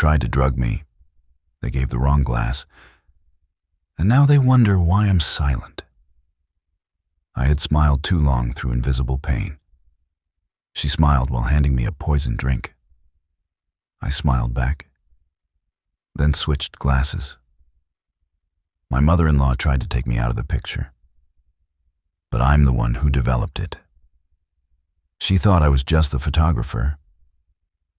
tried to drug me. They gave the wrong glass. And now they wonder why I'm silent. I had smiled too long through invisible pain. She smiled while handing me a poisoned drink. I smiled back, then switched glasses. My mother-in-law tried to take me out of the picture, but I'm the one who developed it. She thought I was just the photographer,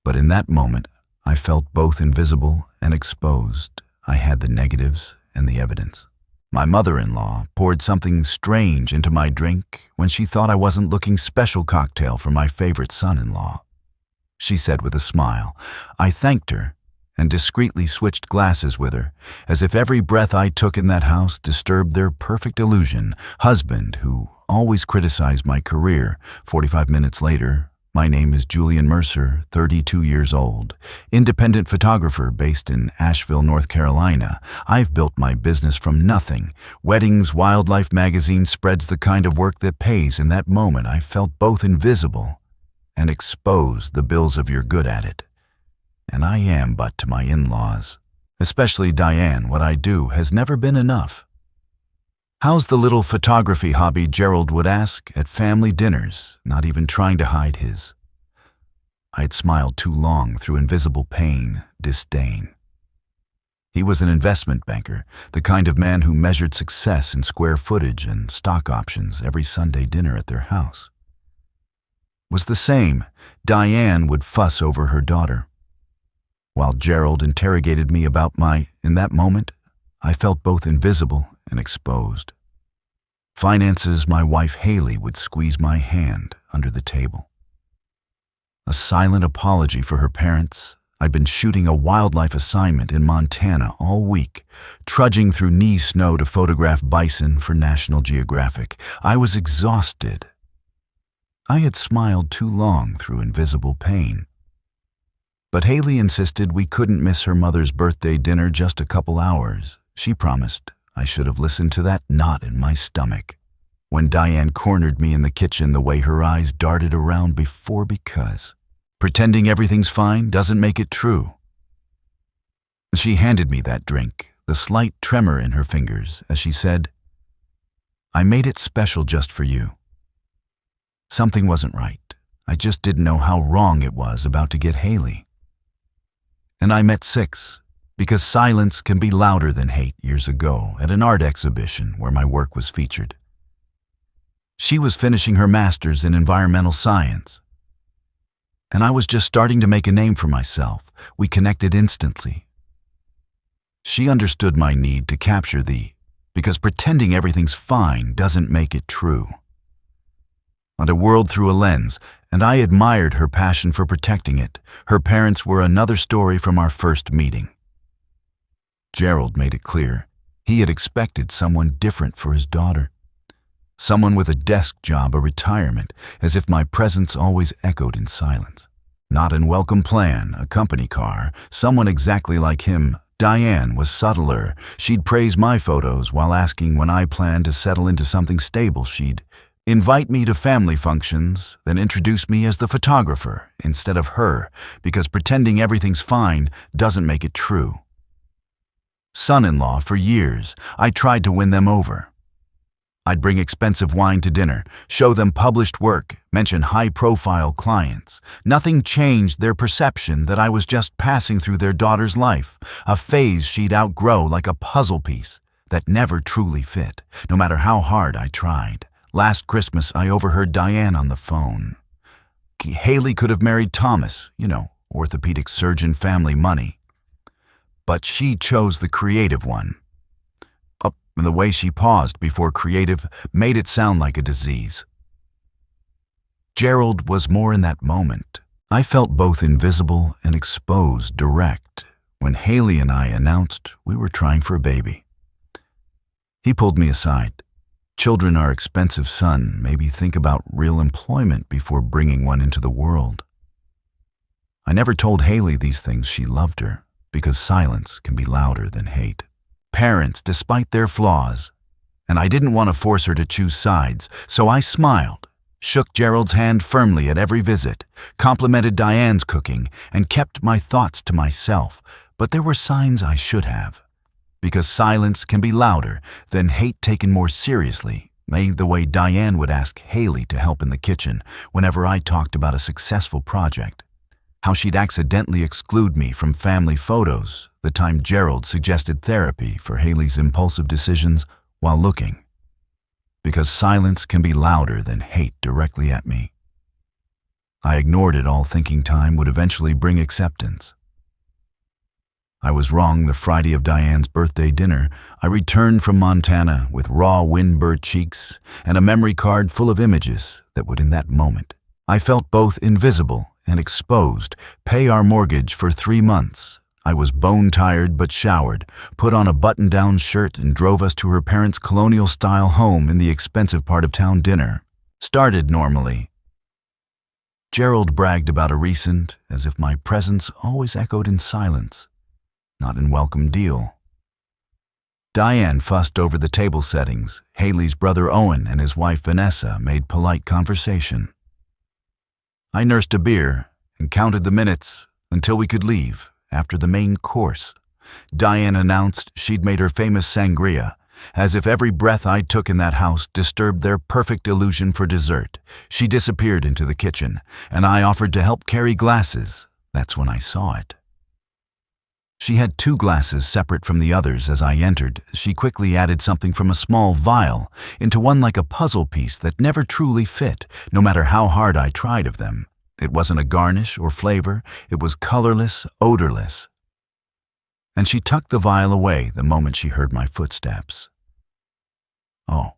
but in that moment, I felt both invisible and exposed. I had the negatives and the evidence. My mother-in-law poured something strange into my drink when she thought I wasn't looking special cocktail for my favorite son-in-law. She said with a smile. I thanked her and discreetly switched glasses with her, as if every breath I took in that house disturbed their perfect illusion. Husband, who always criticized my career. 45 minutes later, my name is Julian Mercer, 32 years old, independent photographer based in Asheville, North Carolina. I've built my business from nothing. Weddings Wildlife magazine spreads the kind of work that pays. In that moment, I felt both invisible and exposed. The bills of you're good at it. And I am but to my in-laws. Especially Diane, what I do has never been enough. How's the little photography hobby, Gerald would ask at family dinners, not even trying to hide his. I'd smiled too long through invisible pain, disdain. He was an investment banker, the kind of man who measured success in square footage and stock options every Sunday dinner at their house. Was the same. Diane would fuss over her daughter. While Gerald interrogated me about in that moment, I felt both invisible and exposed. Finances, my wife Haley would squeeze my hand under the table. A silent apology for her parents. I'd been shooting a wildlife assignment in Montana all week, trudging through knee snow to photograph bison for National Geographic. I was exhausted. I had smiled too long through invisible pain. But Haley insisted we couldn't miss her mother's birthday dinner just a couple hours. She promised. I should have listened to that knot in my stomach. When Diane cornered me in the kitchen, the way her eyes darted around because. Pretending everything's fine doesn't make it true. She handed me that drink, the slight tremor in her fingers, as she said, I made it special just for you. Something wasn't right. I just didn't know how wrong it was about to get Haley. And I met Six, because silence can be louder than hate, years ago at an art exhibition where my work was featured. She was finishing her master's in environmental science, and I was just starting to make a name for myself. We connected instantly. She understood my need to capture because pretending everything's fine doesn't make it true. On a world through a lens, and I admired her passion for protecting it. Her parents were another story from our first meeting. Gerald made it clear he had expected someone different for his daughter. Someone with a desk job, a retirement, as if my presence always echoed in silence. Not in welcome plan, a company car, someone exactly like him. Diane was subtler. She'd praise my photos while asking when I planned to settle into something stable. She'd invite me to family functions, then introduce me as the photographer instead of her, because pretending everything's fine doesn't make it true. Son-in-law for years, I tried to win them over. I'd bring expensive wine to dinner, show them published work, mention high-profile clients. Nothing changed their perception that I was just passing through their daughter's life, a phase she'd outgrow like a puzzle piece that never truly fit, no matter how hard I tried. Last Christmas, I overheard Diane on the phone. Haley could have married Thomas, orthopedic surgeon, family money. But she chose the creative one. And the way she paused before creative made it sound like a disease. Gerald was more in that moment. I felt both invisible and exposed direct when Haley and I announced we were trying for a baby. He pulled me aside. Children are expensive, son. Maybe think about real employment before bringing one into the world. I never told Haley these things. She loved her, because silence can be louder than hate. Parents, despite their flaws, and I didn't want to force her to choose sides, so I smiled shook Gerald's hand firmly at every visit, complimented Diane's cooking, and kept my thoughts to myself, but there were signs I should have. Because silence can be louder than hate taken more seriously, like the way Diane would ask Haley to help in the kitchen whenever I talked about a successful project. How she'd accidentally exclude me from family photos the time Gerald suggested therapy for Haley's impulsive decisions while looking. Because silence can be louder than hate directly at me. I ignored it all, thinking time would eventually bring acceptance. I was wrong. The Friday of Diane's birthday dinner, I returned from Montana with raw windbird cheeks and a memory card full of images that would, in that moment, I felt both invisible and exposed, pay our mortgage for 3 months. I was bone-tired but showered, put on a button-down shirt, and drove us to her parents' colonial-style home in the expensive part of town. Dinner started normally. Gerald bragged about a recent, as if my presence always echoed in silence, not in welcome deal. Diane fussed over the table settings. Haley's brother Owen and his wife Vanessa made polite conversation. I nursed a beer and counted the minutes until we could leave. After the main course, Diane announced she'd made her famous sangria, as if every breath I took in that house disturbed their perfect illusion for dessert. She disappeared into the kitchen, and I offered to help carry glasses. That's when I saw it. She had 2 glasses separate from the others. As I entered, she quickly added something from a small vial into one like a puzzle piece that never truly fit, no matter how hard I tried of them. It wasn't a garnish or flavor. It was colorless, odorless. And she tucked the vial away the moment she heard my footsteps. "Oh,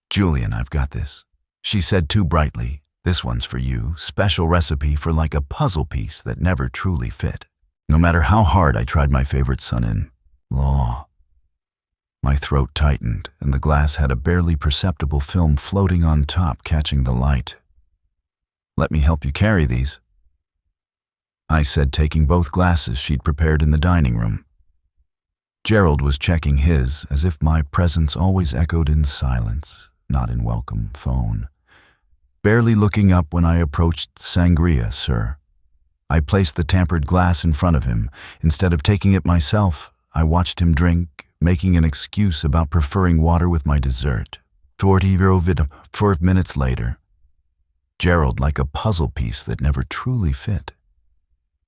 Julian, I've got this," she said too brightly. "This one's for you. Special recipe for like a puzzle piece that never truly fit. No matter how hard I tried my favorite son-in-law." My throat tightened, and the glass had a barely perceptible film floating on top, catching the light. "Let me help you carry these," I said, taking both glasses she'd prepared in the dining room. Gerald was checking his, as if my presence always echoed in silence, not in welcome, phone. Barely looking up when I approached. "Sangria, sir." I placed the tampered glass in front of him. Instead of taking it myself, I watched him drink, making an excuse about preferring water with my dessert. 4 minutes later, Gerald, like a puzzle piece that never truly fit,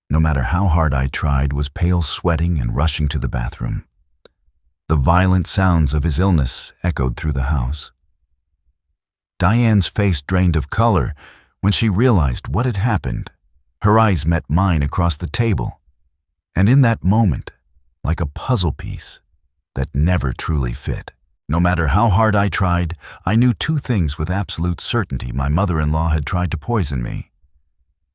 no matter how hard I tried, was pale, sweating, and rushing to the bathroom. The violent sounds of his illness echoed through the house. Diane's face drained of color when she realized what had happened. Her eyes met mine across the table, and in that moment, like a puzzle piece that never truly fit. No matter how hard I tried, I knew 2 things with absolute certainty. My mother-in-law had tried to poison me,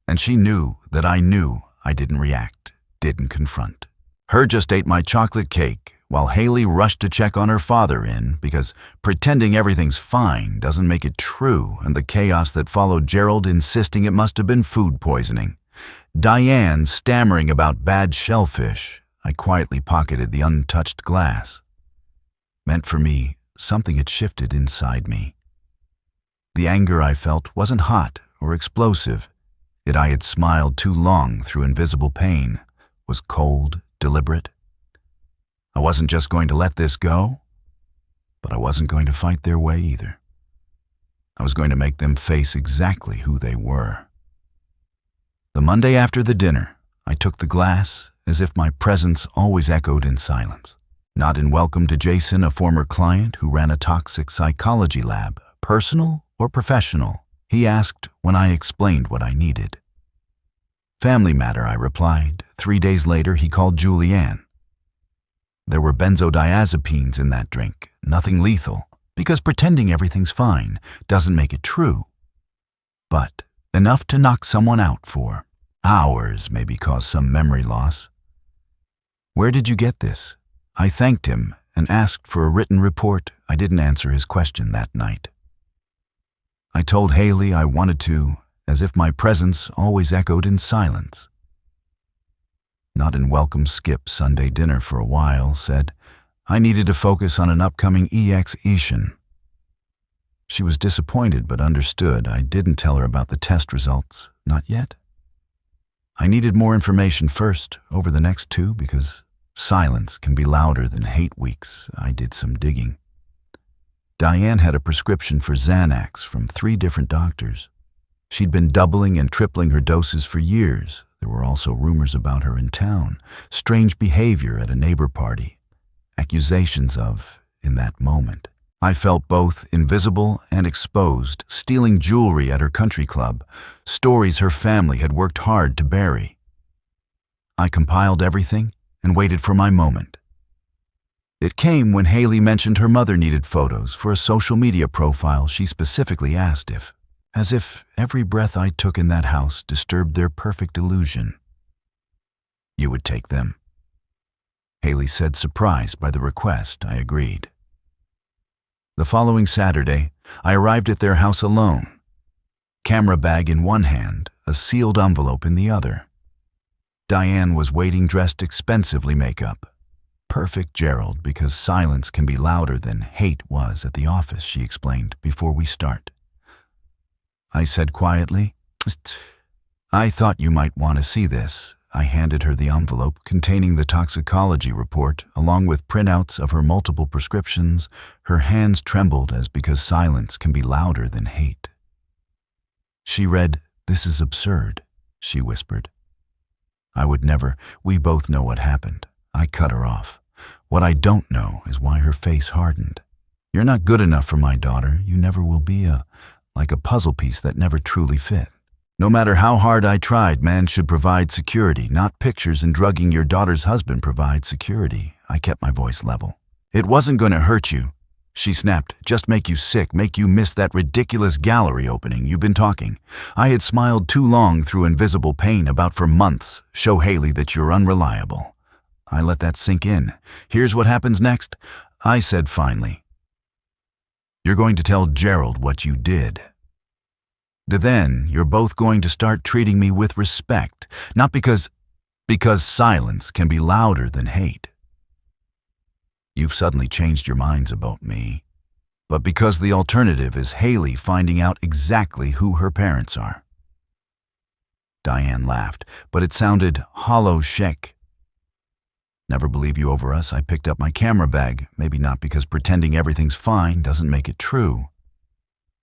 and she knew that I knew. I didn't react, didn't confront. Her just ate my chocolate cake, while Haley rushed to check on her father because pretending everything's fine doesn't make it true, and the chaos that followed, Gerald insisting it must have been food poisoning. Diane stammering about bad shellfish. I quietly pocketed the untouched glass. Meant for me, something had shifted inside me. The anger I felt wasn't hot or explosive. I had smiled too long through invisible pain, was cold, deliberate. I wasn't just going to let this go, but I wasn't going to fight their way either. I was going to make them face exactly who they were. The Monday after the dinner, I took the glass as if my presence always echoed in silence. Not in welcome to Jason, a former client who ran a toxic psychology lab, personal or professional, he asked when I explained what I needed. "Family matter," I replied. 3 days later, he called Julianne. There were benzodiazepines in that drink, nothing lethal, because pretending everything's fine doesn't make it true. But enough to knock someone out for hours, maybe cause some memory loss. "Where did you get this?" I thanked him and asked for a written report. I didn't answer his question that night. I told Haley I wanted to, as if my presence always echoed in silence. Not in welcome. Skip Sunday dinner for a while, said I needed to focus on an upcoming exhibition. She was disappointed but understood I didn't tell her about the test results. Not yet. I needed more information first, over the next 2, because silence can be louder than hate weeks. I did some digging. Diane had a prescription for Xanax from 3 different doctors. She'd been doubling and tripling her doses for years. There were also rumors about her in town, strange behavior at a neighbor party, accusations of, in that moment. I felt both invisible and exposed, stealing jewelry at her country club, stories her family had worked hard to bury. I compiled everything and waited for my moment. It came when Haley mentioned her mother needed photos for a social media profile she specifically asked if, as if every breath I took in that house disturbed their perfect illusion. You would take them? Haley said, surprised by the request. I agreed. The following Saturday, I arrived at their house alone. Camera bag in one hand, a sealed envelope in the other. Diane was waiting dressed expensively makeup. Perfect Gerald, because silence can be louder than hate was at the office, she explained before we start. I said quietly, I thought you might want to see this. I handed her the envelope containing the toxicology report, along with printouts of her multiple prescriptions. Her hands trembled as because silence can be louder than hate. She read, "This is absurd," she whispered. I would never. We both know what happened. I cut her off. What I don't know is why her face hardened. You're not good enough for my daughter. You never will be like a puzzle piece that never truly fit. No matter how hard I tried, man should provide security, not pictures and drugging your daughter's husband provide security. I kept my voice level. It wasn't going to hurt you, she snapped, just make you sick, make you miss that ridiculous gallery opening you've been talking. I had smiled too long through invisible pain about for months. Show Haley that you're unreliable. I let that sink in. Here's what happens next, I said finally. You're going to tell Gerald what you did. Then you're both going to start treating me with respect, not because silence can be louder than hate. You've suddenly changed your minds about me, but because the alternative is Haley finding out exactly who her parents are. Diane laughed, but it sounded hollow shake. Never believe you over us. I picked up my camera bag, maybe not because pretending everything's fine doesn't make it true.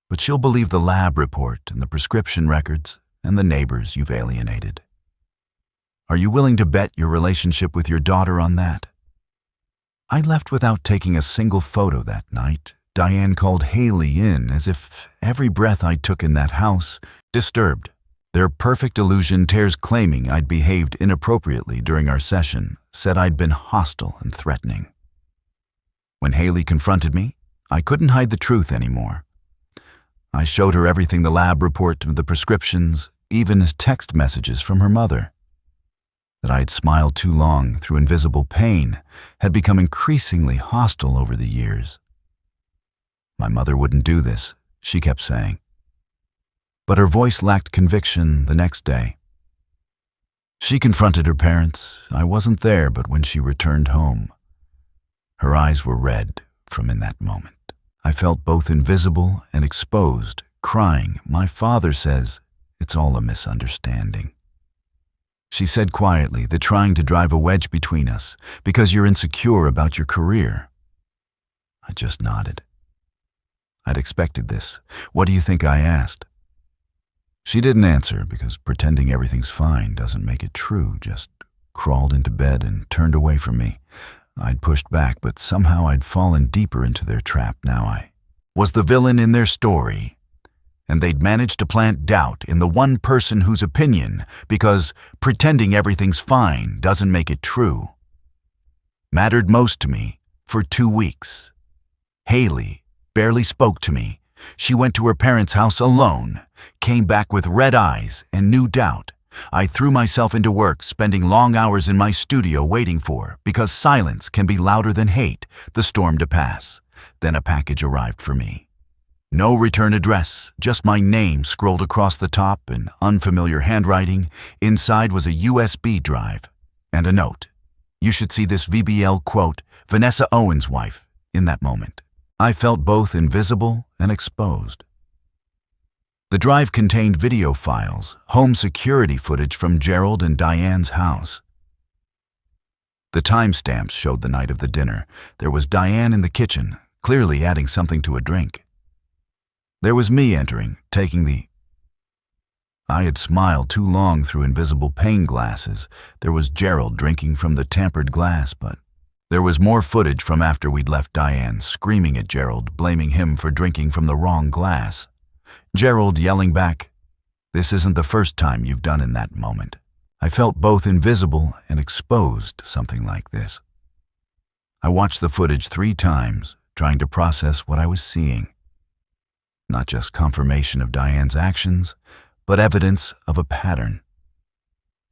But she'll believe the lab report and the prescription records and the neighbors you've alienated. Are you willing to bet your relationship with your daughter on that? I left without taking a single photo that night. Diane called Haley in as if every breath I took in that house disturbed their perfect illusion. Tears claiming I'd behaved inappropriately during our session, said I'd been hostile and threatening. When Haley confronted me, I couldn't hide the truth anymore. I showed her everything, the lab report, the prescriptions, even as text messages from her mother. That I had smiled too long through invisible pain had become increasingly hostile over the years. My mother wouldn't do this, she kept saying. But her voice lacked conviction the next day. She confronted her parents. I wasn't there, but when she returned home, her eyes were red from in that moment. I felt both invisible and exposed, crying. My father says it's all a misunderstanding. She said quietly, they're trying to drive a wedge between us because you're insecure about your career. I just nodded. I'd expected this. What do you think I asked? She didn't answer because pretending everything's fine doesn't make it true, just crawled into bed and turned away from me. I'd pushed back, but somehow I'd fallen deeper into their trap. Now I was the villain in their story, and they'd managed to plant doubt in the one person whose opinion, because pretending everything's fine doesn't make it true, mattered most to me for 2 weeks. Haley barely spoke to me. She went to her parents' house alone, came back with red eyes and new doubt. I threw myself into work, spending long hours in my studio waiting for, because silence can be louder than hate, the storm to pass. Then a package arrived for me. No return address, just my name scrolled across the top in unfamiliar handwriting. Inside was a USB drive and a note. You should see this VBL quote, Vanessa Owen's wife, in that moment. I felt both invisible and exposed. The drive contained video files, home security footage from Gerald and Diane's house. The timestamps showed the night of the dinner. There was Diane in the kitchen, clearly adding something to a drink. There was me entering, taking the... I had smiled too long through invisible pane glasses. There was Gerald drinking from the tampered glass, but there was more footage from after we'd left Diane, screaming at Gerald, blaming him for drinking from the wrong glass. Gerald yelling back, "This isn't the first time you've done in that moment." I felt both invisible and exposed, something like this. I watched the footage 3 times, trying to process what I was seeing. Not just confirmation of Diane's actions, but evidence of a pattern.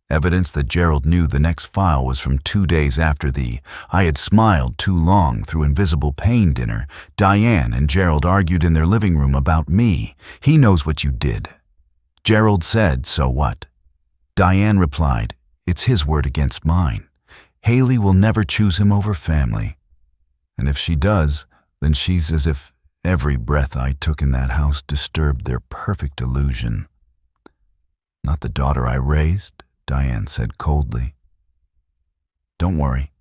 Evidence that Gerald knew the next file was from 2 days after the "I had smiled too long through invisible pane" dinner. Diane and Gerald argued in their living room about me. "He knows what you did." Gerald said, "So what?" Diane replied, "It's his word against mine. Haley will never choose him over family. And if she does, then she's as if every breath I took in that house disturbed their perfect illusion." "Not the daughter I raised," Diane said coldly. "Don't worry.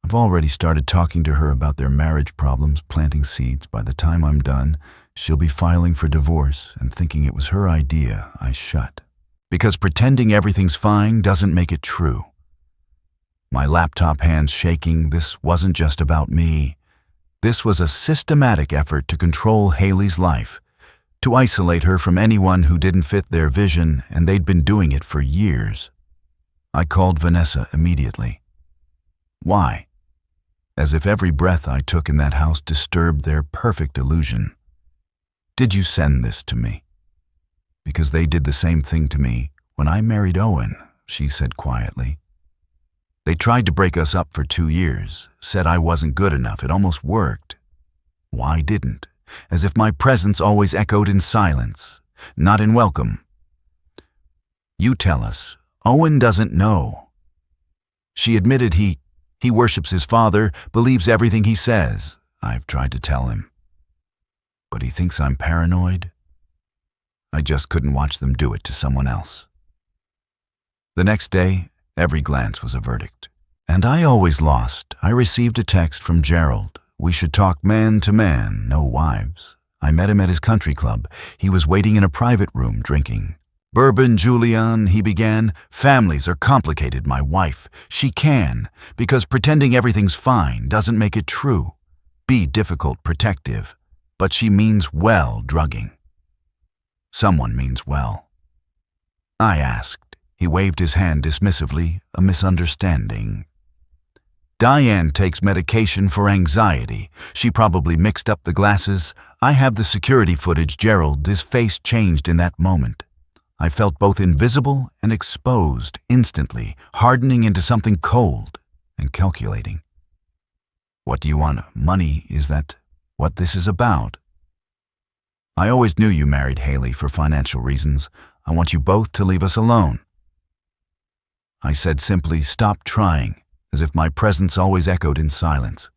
I've already started talking to her about their marriage problems, planting seeds. By the time I'm done, she'll be filing for divorce and thinking it was her idea I shut. Because pretending everything's fine doesn't make it true." My laptop hands shaking, this wasn't just about me. This was a systematic effort to control Haley's life, to isolate her from anyone who didn't fit their vision, and they'd been doing it for years. I called Vanessa immediately. Why? As if every breath I took in that house disturbed their perfect illusion. "Did you send this to me?" "Because they did the same thing to me when I married Owen," she said quietly. "They tried to break us up for 2 years, said I wasn't good enough. It almost worked. Why didn't? As if my presence always echoed in silence, not in welcome. You tell us. Owen doesn't know." She admitted he worships his father, believes everything he says. I've tried to tell him. But he thinks I'm paranoid. I just couldn't watch them do it to someone else. The next day, every glance was a verdict. And I always lost. I received a text from Gerald. We should talk man to man, no wives. I met him at his country club. He was waiting in a private room drinking. "Bourbon, Julian," he began. "Families are complicated, my wife. She can, because pretending everything's fine doesn't make it true. Be difficult, protective. But she means well drugging. Someone means well." I asked. He waved his hand dismissively, a misunderstanding. "Diane takes medication for anxiety. She probably mixed up the glasses. I have the security footage, Gerald. His face changed in that moment. I felt both invisible and exposed instantly, hardening into something cold and calculating. What do you want? Money? Is that what this is about? I always knew you married Haley for financial reasons. I want you both to leave us alone." I said simply, "Stop trying," as if my presence always echoed in silence.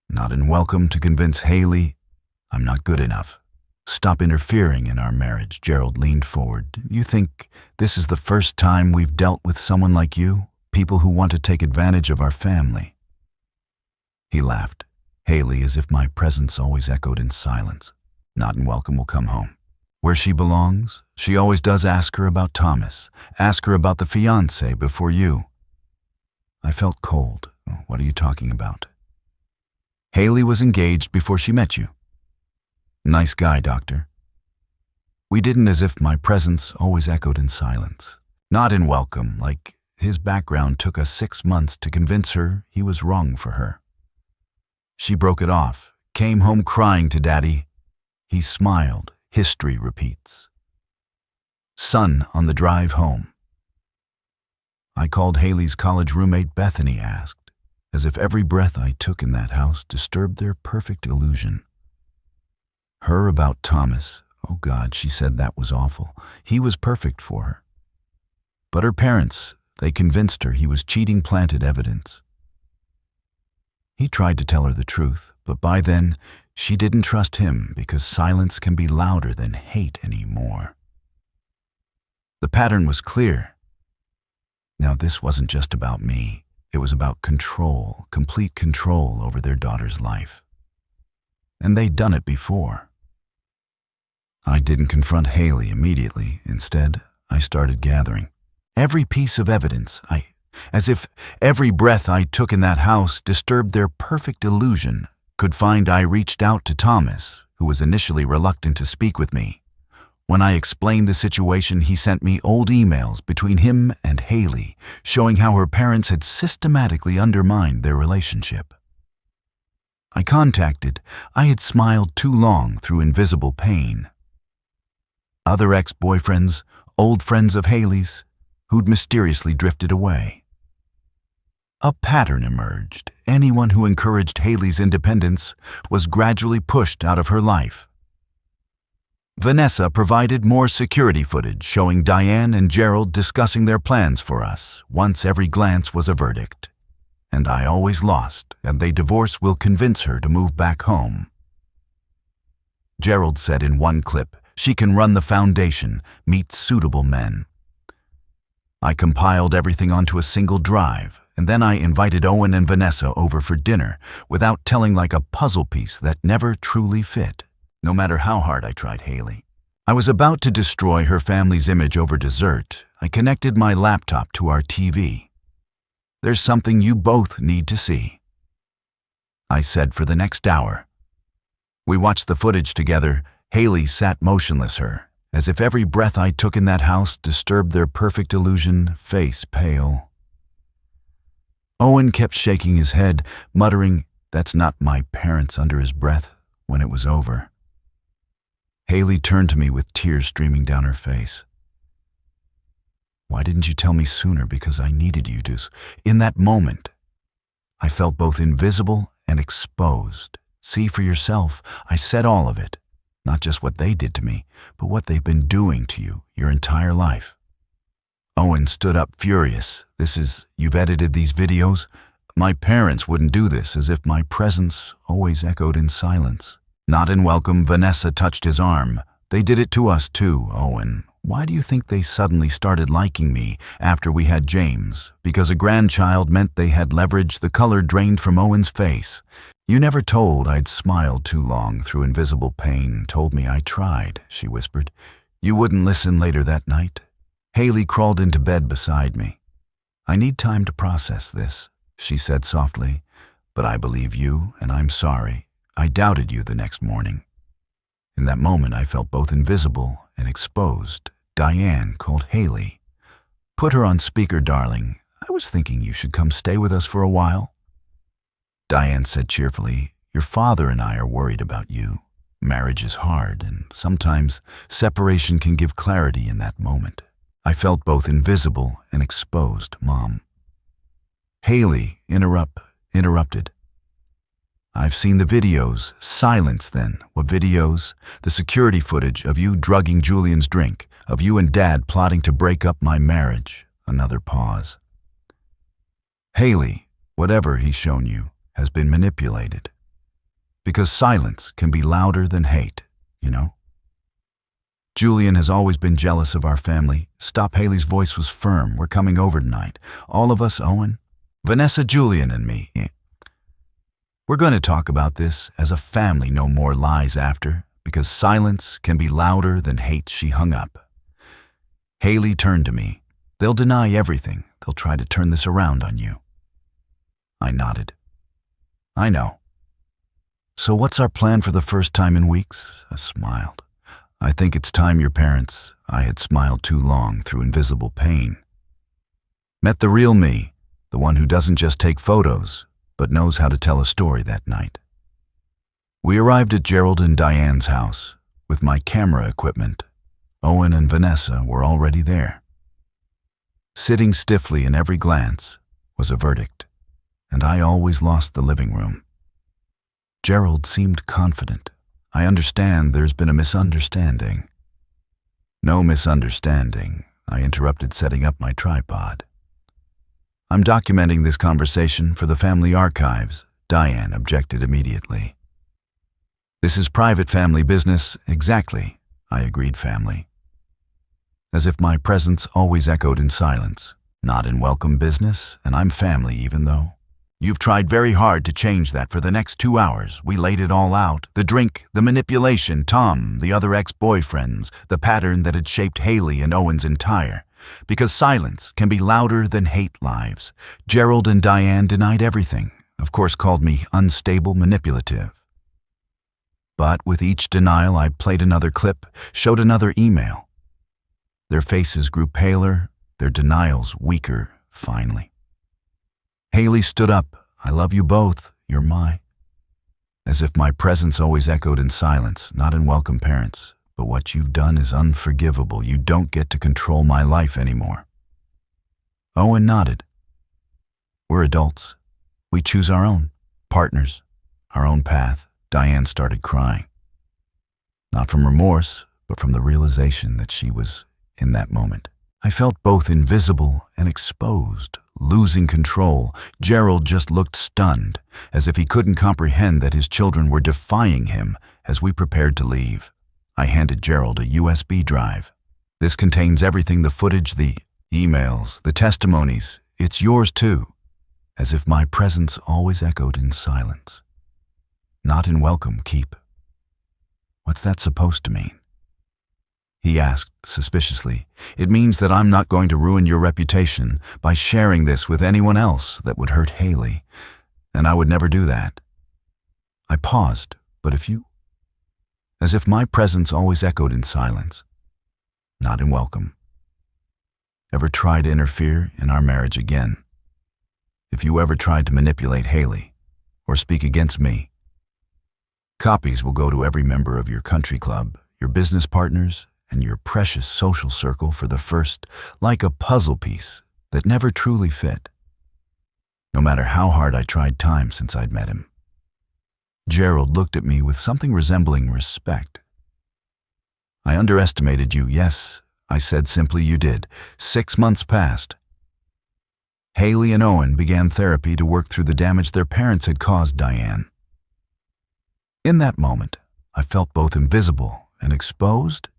Not in welcome to convince Haley I'm not good enough. "Stop interfering in our marriage," Gerald leaned forward. "You think this is the first time we've dealt with someone like you? People who want to take advantage of our family." He laughed. "Haley," as if my presence always echoed in silence. "Not in welcome will come home. Where she belongs, she always does. Ask her about Thomas. Ask her about the fiancé before you." I felt cold. "What are you talking about?" "Haley was engaged before she met you." "Nice guy, doctor." We didn't, as if my presence always echoed in silence. Not in welcome, like his background took us 6 months to convince her he was wrong for her. She broke it off, came home crying to Daddy. He smiled. History repeats. Son on the drive home. I called Haley's college roommate. Bethany asked, as if every breath I took in that house disturbed their perfect illusion. Her about Thomas. Oh God, she said that was awful. He was perfect for her. But her parents, they convinced her he was cheating, planted evidence. He tried to tell her the truth, but by then, she didn't trust him because silence can be louder than hate anymore. The pattern was clear. Now, this wasn't just about me. It was about control, complete control over their daughter's life. And they'd done it before. I didn't confront Haley immediately. Instead, I started gathering every piece of evidence, as if every breath I took in that house disturbed their perfect illusion. I reached out to Thomas, who was initially reluctant to speak with me. When I explained the situation, he sent me old emails between him and Haley, showing how her parents had systematically undermined their relationship. I had smiled too long through invisible pain. Other ex-boyfriends, old friends of Haley's, who'd mysteriously drifted away. A pattern emerged. Anyone who encouraged Haley's independence was gradually pushed out of her life. Vanessa provided more security footage showing Diane and Gerald discussing their plans for us. Once every glance was a verdict. And I always lost, and the divorce will convince her to move back home. Gerald said in one clip, she can run the foundation, meet suitable men. I compiled everything onto a single drive, and then I invited Owen and Vanessa over for dinner without telling, like a puzzle piece that never truly fit. No matter how hard I tried Haley. I was about to destroy her family's image over dessert. I connected my laptop to our TV. There's something you both need to see, I said for the next hour. We watched the footage together. Haley sat motionless, as if every breath I took in that house disturbed their perfect illusion, face pale. Owen kept shaking his head, muttering, "That's not my parents," under his breath when it was over. Haley turned to me with tears streaming down her face. "Why didn't you tell me sooner? Because I needed you to." In that moment, I felt both invisible and exposed. See for yourself, I said all of it. Not just what they did to me, but what they've been doing to you your entire life. Owen stood up furious. You've edited these videos? My parents wouldn't do this, as if my presence always echoed in silence. Not in welcome, Vanessa touched his arm. They did it to us too, Owen. Why do you think they suddenly started liking me after we had James? Because a grandchild meant they had leverage. The color drained from Owen's face. You never told I'd smiled too long through invisible pain. Told me I tried, she whispered. You wouldn't listen later that night. Haley crawled into bed beside me. I need time to process this, she said softly. But I believe you, and I'm sorry. I doubted you the next morning. In that moment, I felt both invisible and exposed. Diane called Haley. Put her on speaker, darling. I was thinking you should come stay with us for a while. Diane said cheerfully, your father and I are worried about you. Marriage is hard, and sometimes separation can give clarity in that moment. I felt both invisible and exposed, Mom. Haley interrupted. I've seen the videos. Silence then. What videos? The security footage of you drugging Julian's drink, of you and Dad plotting to break up my marriage. Another pause. Haley, whatever he's shown you, has been manipulated. Because silence can be louder than hate, you know? Julian has always been jealous of our family. Stop. Haley's voice was firm. We're coming over tonight. All of us, Owen, Vanessa, Julian, and me. We're going to talk about this as a family. No more lies after, because silence can be louder than hate. She hung up. Haley turned to me. They'll deny everything. They'll try to turn this around on you. I nodded. I know. So what's our plan for the first time in weeks? I smiled. I think it's time your parents, I had smiled too long through invisible pain, met the real me, the one who doesn't just take photos, but knows how to tell a story that night. We arrived at Gerald and Diane's house with my camera equipment. Owen and Vanessa were already there. Sitting stiffly in every glance was a verdict, and I always lost the living room. Gerald seemed confident. I understand there's been a misunderstanding. No misunderstanding, I interrupted, setting up my tripod. I'm documenting this conversation for the family archives. Diane objected immediately. This is private family business, exactly, I agreed family. As if my presence always echoed in silence. Not in welcome business, and I'm family even though. You've tried very hard to change that for the next 2 hours. We laid it all out. The drink, the manipulation, Tom, the other ex-boyfriends, the pattern that had shaped Haley and Owen's entire. Because silence can be louder than hate lives. Gerald and Diane denied everything. Of course called me unstable, manipulative. But with each denial, I played another clip, showed another email. Their faces grew paler, their denials weaker, finally. Haley stood up. I love you both. You're my. As if my presence always echoed in silence, not in welcome parents. But what you've done is unforgivable. You don't get to control my life anymore. Owen nodded. We're adults. We choose our own partners, our own path. Diane started crying. Not from remorse, but from the realization that she was in that moment. I felt both invisible and exposed, losing control. Gerald just looked stunned, as if he couldn't comprehend that his children were defying him as we prepared to leave. I handed Gerald a USB drive. This contains everything, the footage, the emails, the testimonies. It's yours too. As if my presence always echoed in silence. Not in welcome, keep. What's that supposed to mean? He asked suspiciously. It means that I'm not going to ruin your reputation by sharing this with anyone else that would hurt Haley, and I would never do that. I paused, but if you... As if my presence always echoed in silence, not in welcome. Ever try to interfere in our marriage again? If you ever tried to manipulate Haley or speak against me, copies will go to every member of your country club, your business partners, and your precious social circle for the first, like a puzzle piece that never truly fit. No matter how hard I tried time since I'd met him. Gerald looked at me with something resembling respect. I underestimated you, yes, I said simply. You did. 6 months passed. Haley and Owen began therapy to work through the damage their parents had caused Diane. In that moment, I felt both invisible and exposed,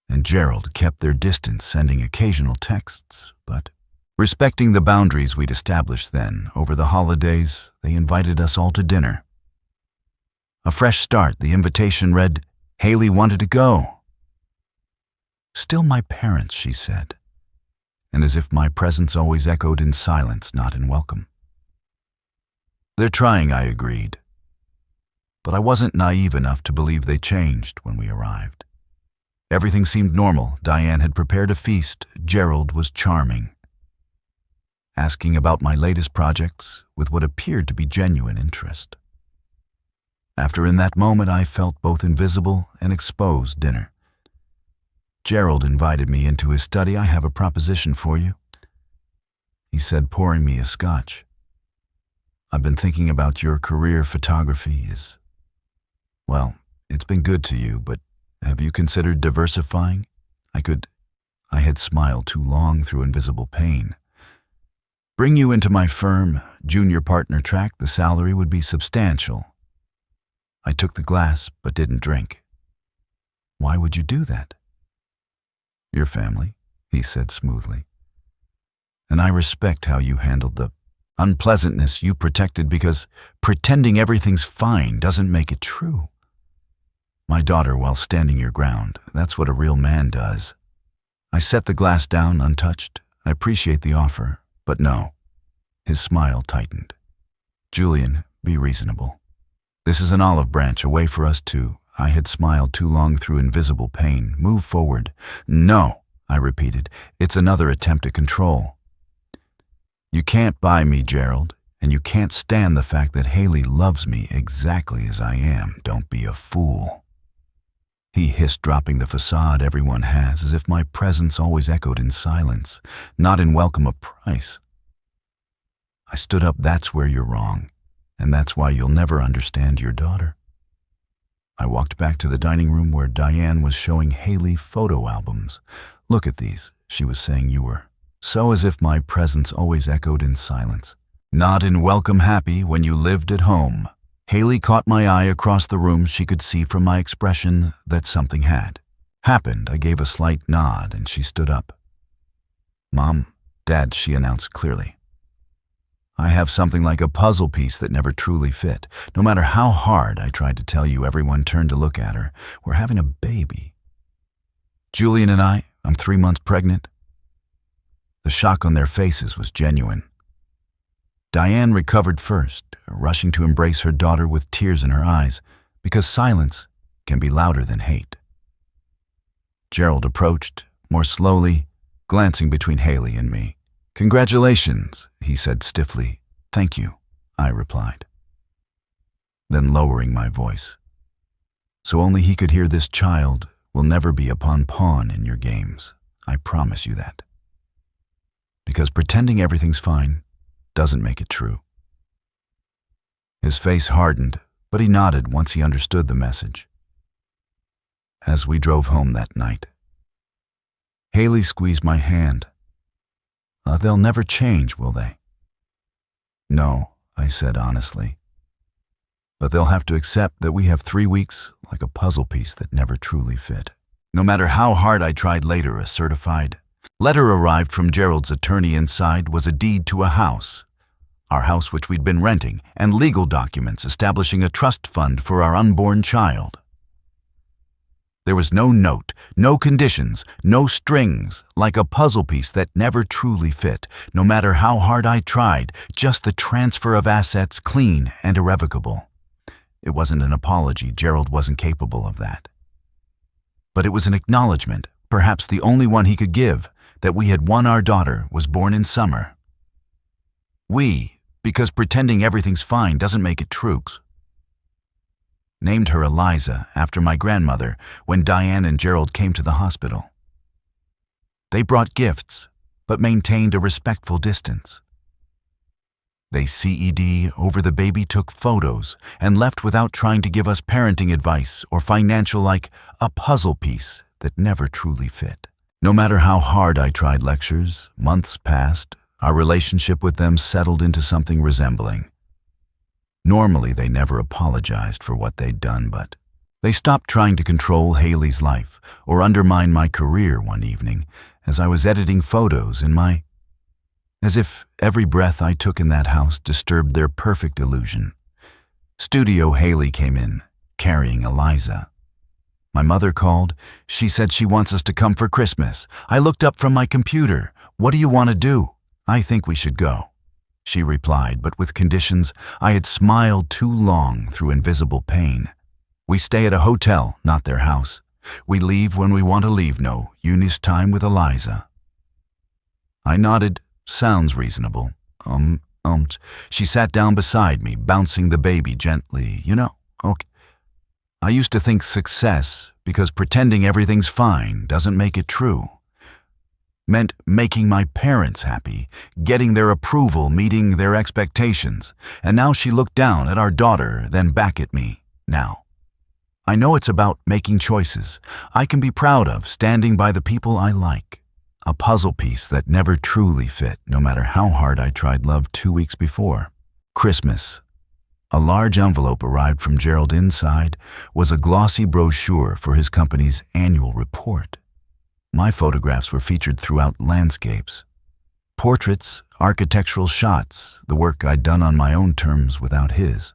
and Gerald kept their distance, sending occasional texts, but respecting the boundaries we'd established then. Over the holidays, they invited us all to dinner. A fresh start, the invitation read, Haley wanted to go. Still my parents, she said, and as if my presence always echoed in silence, not in welcome. They're trying, I agreed. But I wasn't naive enough to believe they changed when we arrived. Everything seemed normal. Diane had prepared a feast. Gerald was charming, asking about my latest projects with what appeared to be genuine interest. After in that moment I felt both invisible and exposed dinner. Gerald invited me into his study. I have a proposition for you, he said, pouring me a scotch. I've been thinking about your career. Photography is, well, it's been good to you, but have you considered diversifying? I had smiled too long through invisible pain. Bring you into my firm, junior partner track, the salary would be substantial. I took the glass, but didn't drink. Why would you do that? Your family, he said smoothly. And I respect how you handled the unpleasantness. You protected, because pretending everything's fine doesn't make it true. My daughter, while standing your ground, that's what a real man does. I set the glass down untouched. I appreciate the offer, but no. His smile tightened. Julian, be reasonable. This is an olive branch, a way for us to, I had smiled too long through invisible pain, move forward. No, I repeated, it's another attempt at control. You can't buy me, Gerald, and you can't stand the fact that Haley loves me exactly as I am. Don't be a fool. He hissed, dropping the facade everyone has, as if my presence always echoed in silence, not in welcome a price. I stood up. That's where you're wrong, and that's why you'll never understand your daughter. I walked back to the dining room where Diane was showing Haley photo albums. Look at these, she was saying. You were so, as if my presence always echoed in silence. Not in Welcome Happy when you lived at home. Haley caught my eye across the room. She could see from my expression that something had happened. I gave a slight nod and she stood up. Mom, Dad, she announced clearly. I have something like a puzzle piece that never truly fit. No matter how hard I tried to tell you, everyone turned to look at her. We're having a baby. Julian and I'm 3 months pregnant. The shock on their faces was genuine. Diane recovered first, rushing to embrace her daughter with tears in her eyes, because silence can be louder than hate. Gerald approached, more slowly, glancing between Haley and me. Congratulations, he said stiffly. Thank you, I replied. Then lowering my voice. So only he could hear, this child will never be a pawn in your games. I promise you that. Because pretending everything's fine doesn't make it true. His face hardened, but he nodded once he understood the message. As we drove home that night, Haley squeezed my hand. They'll never change, will they? No, I said honestly. But they'll have to accept that we have 3 weeks like a puzzle piece that never truly fit. No matter how hard I tried later, a certified letter arrived from Gerald's attorney. Inside was a deed to a house, our house which we'd been renting, and legal documents establishing a trust fund for our unborn child. There was no note, no conditions, no strings, like a puzzle piece that never truly fit, no matter how hard I tried, just the transfer of assets, clean and irrevocable. It wasn't an apology. Gerald wasn't capable of that. But it was an acknowledgement, perhaps the only one he could give, that we had won. Our daughter was born in summer. Because pretending everything's fine doesn't make it true. Named her Eliza after my grandmother when Diane and Gerald came to the hospital. They brought gifts, but maintained a respectful distance. They CED over the baby, took photos, and left without trying to give us parenting advice or financial, like a puzzle piece that never truly fit. No matter how hard I tried, lectures, months passed, our relationship with them settled into something resembling. Normally, they never apologized for what they'd done, but they stopped trying to control Haley's life or undermine my career. One evening, as I was editing photos as if every breath I took in that house disturbed their perfect illusion. Studio Haley came in, carrying Eliza. My mother called. She said she wants us to come for Christmas. I looked up from my computer. What do you want to do? I think we should go, she replied, but with conditions. I had smiled too long through invisible pain. We stay at a hotel, not their house. We leave when we want to leave. No, Eunice time with Eliza. I nodded. Sounds reasonable. She sat down beside me, bouncing the baby gently. Okay. I used to think success, because pretending everything's fine doesn't make it true, meant making my parents happy, getting their approval, meeting their expectations. And now she looked down at our daughter, then back at me. Now, I know it's about making choices I can be proud of, standing by the people I like. A puzzle piece that never truly fit, no matter how hard I tried. Love 2 weeks before Christmas. A large envelope arrived from Gerald. Inside was a glossy brochure for his company's annual report. My photographs were featured throughout: landscapes, portraits, architectural shots, the work I'd done on my own terms without his.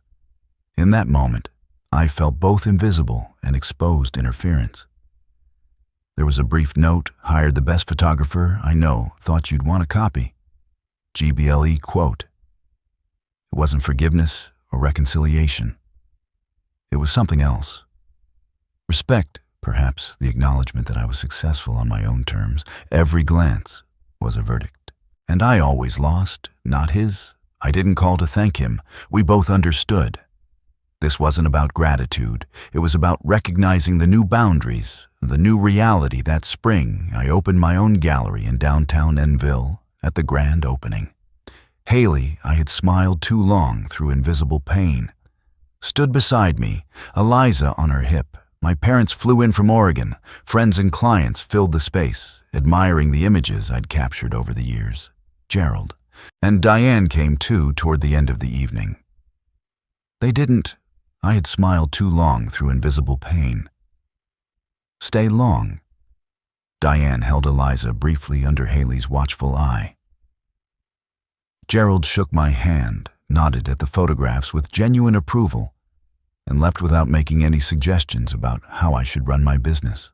In that moment, I felt both invisible and exposed interference. There was a brief note: hired the best photographer I know, thought you'd want a copy. GBLE quote. It wasn't forgiveness or reconciliation. It was something else. Respect, perhaps, the acknowledgement that I was successful on my own terms. Every glance was a verdict. And I always lost, not his. I didn't call to thank him. We both understood. This wasn't about gratitude. It was about recognizing the new boundaries, the new reality. That spring, I opened my own gallery in downtown Enville at the grand opening. Haley, I had smiled too long through invisible pain, stood beside me, Eliza on her hip. My parents flew in from Oregon. Friends and clients filled the space, admiring the images I'd captured over the years. Gerald, And Diane came too toward the end of the evening. They didn't, I had smiled too long through invisible pain. Stay long. Diane held Eliza briefly under Haley's watchful eye. Gerald shook my hand, nodded at the photographs with genuine approval, and left without making any suggestions about how I should run my business.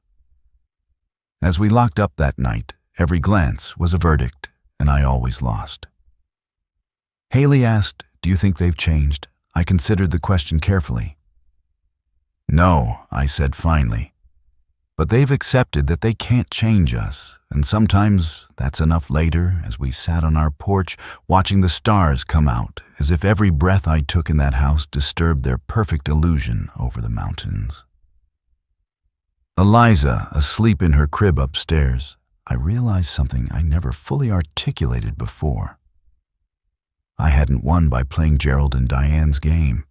As we locked up that night, every glance was a verdict, and I always lost. Haley asked, "Do you think they've changed?" I considered the question carefully. "No," I said finally. "But they've accepted that they can't change us, and sometimes that's enough." Later, as we sat on our porch, watching the stars come out, as if every breath I took in that house disturbed their perfect illusion over the mountains. Eliza, asleep in her crib upstairs, I realized something I never fully articulated before. I hadn't won by playing Gerald and Diane's game.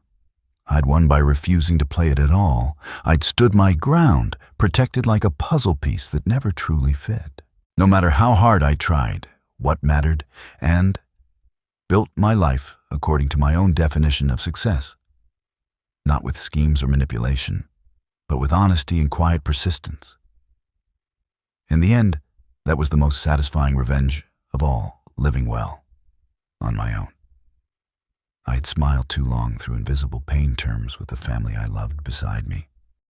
I'd won by refusing to play it at all. I'd stood my ground, protected like a puzzle piece that never truly fit. No matter how hard I tried, what mattered, and built my life according to my own definition of success. Not with schemes or manipulation, but with honesty and quiet persistence. In the end, that was the most satisfying revenge of all, living well on my own. I had smiled too long through invisible pain terms with the family I loved beside me.